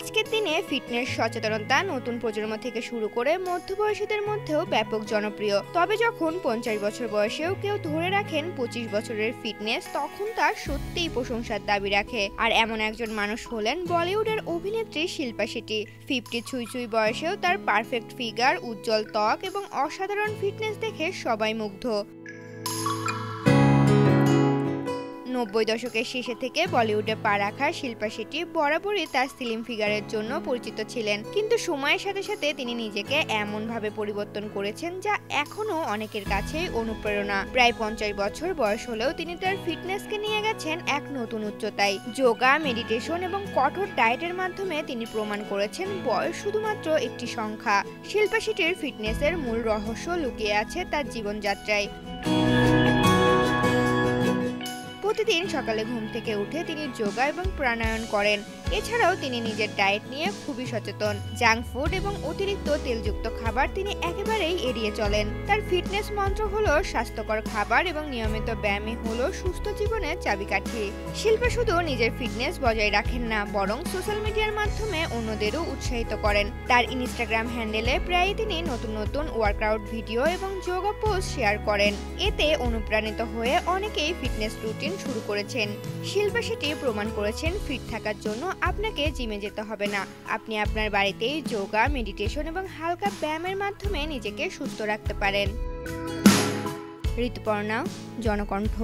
আজকের দিনে ফিটনেস সচেতনতা নতুন প্রজন্ম থেকে শুরু করে মধ্যবয়সীদের মধ্যেও ব্যাপক জনপ্রিয়। তবে যখন 50 বছর বয়সেও কেউ ধরে রাখেন 25 বছরের ফিটনেস, তখন তার সত্যিই প্রশংসার দাবি রাখে। আর এমন একজন মানুষ হলেন বলিউডের অভিনেত্রী শিল্পা শেঠি। 50 ছুঁই ছুঁই বয়সেও তার পারফেক্ট ফিগার, উজ্জ্বল ত্বক এবং অসাধারণ ফিটনেস দেখে সবাই মুগ্ধ। 90 দশকের শেষে থেকে বলিউডে পা রাখা শিল্পা শেঠি বরাবরই তার স্লিম ফিগারের জন্য পরিচিত ছিলেন, কিন্তু সময়ের সাথে সাথে তিনি নিজেকে এমনভাবে পরিবর্তন করেছেন যা এখনও অনেকের কাছেই অনুপ্রেরণা। প্রায় 50 বছর বয়স হলেও তিনি তার ফিটনেসকে নিয়ে গেছেন এক নতুন উচ্চতায়। যোগা, মেডিটেশন এবং কঠোর ডায়েটের মাধ্যমে তিনি প্রমাণ করেছেন বয়স শুধুমাত্র একটি সংখ্যা। শিল্পা শেঠির ফিটনেসের মূল রহস্য লুকিয়ে আছে তার জীবনযাত্রায়। প্রতিদিন সকালে ঘুম থেকে উঠে তিনি যোগা এবং প্রাণায়াম করেন। এছাড়াও তিনি নিজের ডায়েট নিয়ে খুবই সচেতন। জাঙ্ক ফুড এবং অতিরিক্ত তেলযুক্ত খাবার তিনি একেবারেই এড়িয়ে চলেন। তার ফিটনেস মন্ত্র হলো স্বাস্থ্যকর খাবার এবং নিয়মিত ব্যায়ামই হলো সুস্থ জীবনের চাবিকাঠি। শিল্পা শুধু নিজের ফিটনেস বজায় রাখেন না, বরং সোশ্যাল মিডিয়ার মাধ্যমে অন্যদেরও উৎসাহিত করেন। তার ইনস্টাগ্রাম হ্যান্ডেলে প্রায়ই তিনি নতুন নতুন ওয়ার্কআউট ভিডিও এবং যোগা পোস্ট শেয়ার করেন। এতে অনুপ্রাণিত হয়ে অনেকেই ফিটনেস রুটিন শুরু করেছেন। শিল্পা শেঠি প্রমাণ করেছেন ফিট থাকার জন্য আপনাকে জিমে যেতে হবে না, আপনি আপনার বাড়িতেই যোগা, মেডিটেশন এবং হালকা ব্যায়ামের মাধ্যমে নিজেকে সুস্থ রাখতে পারেন। ঋতুপর্ণা, জনকণ্ঠ।